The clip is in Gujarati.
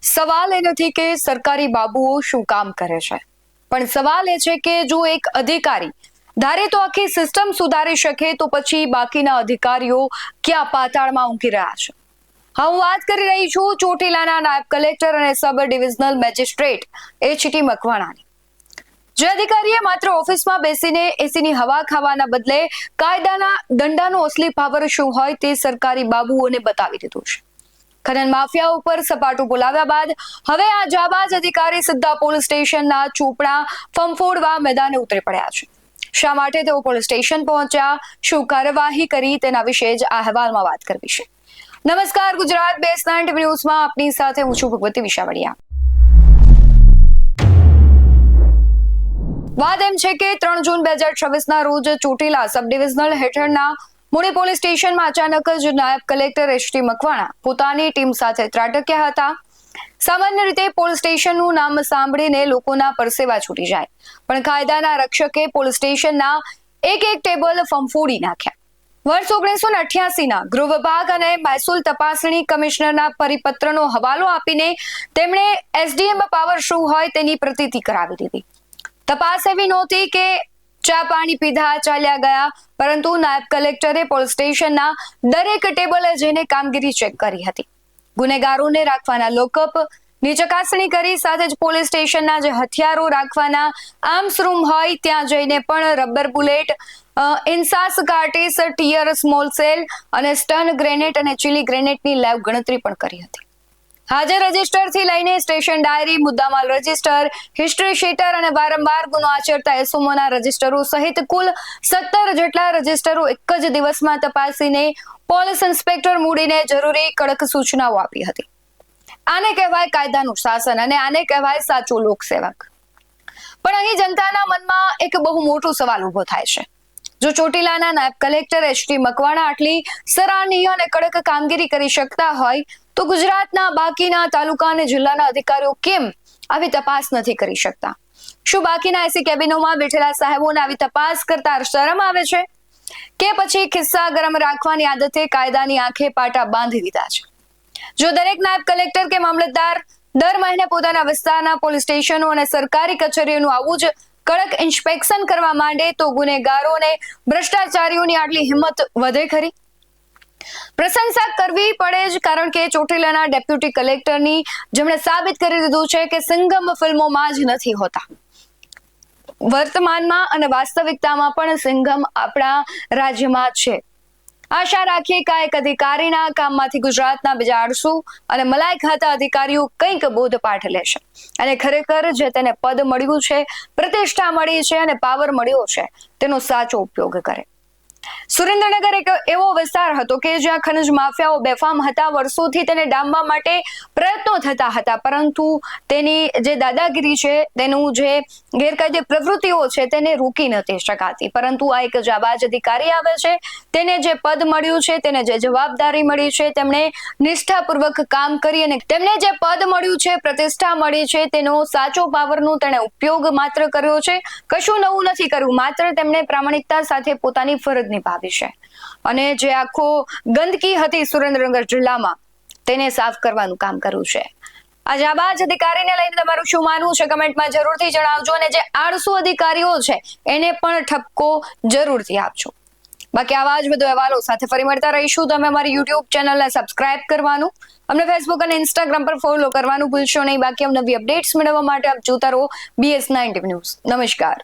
સવાલ એ નથી કે સરકારી બાબુઓ શું કામ કરે છે, પણ સવાલ એ છે કે જો એક અધિકારી ધારે તો આખી સિસ્ટમ સુધારી શકે તો પછી બાકીના અધિકારીઓ ક્યાં પાતાળમાં ઊંઘી રહ્યા છે. હું વાત કરી રહી છું ચોટીલાના નાયબ કલેક્ટર અને સબ ડિવિઝનલ મેજિસ્ટ્રેટ એચટી મકવાણાની. જે અધિકારીએ માત્ર ઓફિસમાં બેસીને એસીની હવા ખાવાના બદલે કાયદાના દંડાનો અસલી પાવર શું હોય તે સરકારી બાબુઓને બતાવી દીધું છે. ખનન માફિયા ઉપર સપાટું બોલાવ્યા બાદ હવે આ જાબાજ અધિકારી સીધા પોલીસ સ્ટેશનના ચોપડા ફંફોડવા મેદાને ઉતરી પડ્યા છે. શા માટે તેઓ પોલીસ સ્ટેશન પહોંચ્યા, શું કાર્યવાહી કરી, તેના વિશે જ આ અહેવાલમાં વાત કરવી છે. નમસ્કાર, ગુજરાત BS9 TV ન્યૂઝમાં આપની સાથે હું છું ભગવતી વિશાવડિયા. વાત એમ છે કે 3 જૂન 2026 રોજ ચોટીલા સબ ડિવિઝનલ હેઠળના મુણી પોલીસ સ્ટેશનમાં અચાનક જ નાયબ કલેક્ટર એચટી મકવાણા પોતાની ટીમ સાથે ત્રાટક્યા હતા. સામાન્ય રીતે પોલીસ સ્ટેશનનું નામ સાંભળીને લોકોના પરસેવા છૂટી જાય, પણ કાયદાના રક્ષકે પોલીસ સ્ટેશનના એક ટેબલ ફંફોડી નાખ્યા. વર્ષ 1988ના ગૃહ વિભાગ અને મહેસૂલ તપાસણી કમિશનરના પરિપત્રનો હવાલો આપીને તેમણે એસડીએમ પાવર શું હોય તેની પ્રતીતિ કરાવી દીધી. તપાસ એવી નહોતી કે ચા પાણી પીધા ચાલ્યા ગયા, પરંતુ નાયબ કલેક્ટરે પોલીસ સ્ટેશનના દરેક ટેબલે જઈને કામગીરી ચેક કરી હતી. ગુનેગારોને રાખવાના લોકઅપ ની ચકાસણી કરી, સાથે જ પોલીસ સ્ટેશનના જે હથિયારો રાખવાના આર્મ્સ રૂમ હોય ત્યાં જઈને પણ રબર બુલેટ, ઇન્સાસ કાર્ટીસ, ટીયર, સ્મોલ સેલ અને સ્ટન ગ્રેનેડ અને ચીલી ગ્રેનેડની લાઈવ ગણતરી પણ કરી હતી. હાજર રજિસ્ટરથી લઈને સ્ટેશન ડાયરી, મુદ્દામાલ રજિસ્ટર, હિસ્ટ્રી શીટર અને વારંવાર ગુનો આચરતા એસઓમોના રજિસ્ટરો સહિત કુલ 17 જેટલા રજિસ્ટરો એક જ દિવસમાં તપાસીને પોલીસ ઇન્સ્પેક્ટર મૂડીને જરૂરી કડક સૂચનાઓ આપી હતી. આને કહેવાય કાયદાનું શાસન અને આને કહેવાય સાચો લોકસેવક. પણ અહીં જનતાના મનમાં એક બહુ મોટો સવાલ ઉભો થાય છે. જો ચોટીલાના નાયબ કલેક્ટર એચટી મકવાણા આટલી સરાહનીય અને કડક કામગીરી કરી શકતા હોય તો ગુજરાતના બાકીના તાલુકા અને જિલ્લાના અધિકારીઓ કેમ આવી તપાસ નથી કરી શકતા? શું બાકીના એસી કેબિનોમાં બેઠેલા સાહેબોને આવી તપાસ કરતા શરમ આવે છે, કે પછી ખિસ્સા ગરમ રાખવાની આદતે કાયદાની આંખે પાટા બાંધી દીધા છે? જો દરેક નાયબ કલેક્ટર કે મામલતદાર દર મહિને પોતાના વિસ્તારના પોલીસ સ્ટેશનો અને સરકારી કચેરીઓનું આવું જ કડક ઇન્સ્પેક્શન કરવા માંડે તો ગુનેગારો અને ભ્રષ્ટાચારીઓની આટલી હિંમત વધે ખરી? પ્રશંસા કરવી પડે જ, કારણ કે ચોટીલાના ડેપ્યુટી કલેક્ટરની જેમણે સાબિત કરી દીધું છે કે સિંઘમ ફિલ્મોમાં જ નથી હોતા, વર્તમાનમાં અને વાસ્તવિકતામાં પણ સિંઘમ આપણા રાજ્યમાં છે. આશા રાખીએ કે એક અધિકારીના કામમાંથી ગુજરાતના બીજા 800 અને મલાઈ ખાતા અધિકારીઓ કંઈક બોધપાઠ લેશે અને ખરેખર જે તેને પદ મળ્યું છે, પ્રતિષ્ઠા મળી છે અને પાવર મળ્યો છે તેનો સાચો ઉપયોગ કરે. સુરેન્દ્રનગર એક એવો વિસ્તાર હતો કે જ્યાં ખનીજ માફિયાઓ બેફામ હતા. વર્ષોથી તેને ડામવા માટે પ્રયત્નો થતા હતા, પરંતુ તેની જે દાદાગીરી છે, તેનું જે ગેરકાયદે પ્રવૃત્તિઓ છે તેને રોકી નથી શકાતી. પરંતુ આ એક જાબાજ અધિકારી આવે છે, તેને જે પદ મળ્યું છે, તેને જે જવાબદારી મળી છે, તેમણે નિષ્ઠાપૂર્વક કામ કરી અને તેમને જે પદ મળ્યું છે, પ્રતિષ્ઠા મળી છે, તેનો સાચો પાવરનો તેણે ઉપયોગ માત્ર કર્યો છે. કશું નવું નથી કર્યું, માત્ર તેમણે પ્રામાણિકતા સાથે પોતાની ફરજ નિભાવી છે અને જે આખો ગંદકી હતી સુરેન્દ્રનગર જિલ્લામાં તેને સાફ કરવાનું કામ કર્યું છે. આ જાબાજ અધિકારીને લઈને તમારું શું માનવું છે કમેન્ટમાં જરૂરથી જણાવજો અને જે 800 અધિકારીઓ છે એને પણ ઠપકો જરૂરથી આપજો. બાકી આવા જ વધુ અહેવાલો સાથે ફરી મળતા રહીશું. તમે અમારી YouTube ચેનલને સબસ્ક્રાઇબ કરવાનું, અમને Facebook અને Instagram પર ફોલો કરવાનું ભૂલશો નહીં. બાકી નવી અપડેટ્સ મેળવવા માટે આપ જોતા રહો BS9 TV ન્યૂઝ. નમસ્કાર.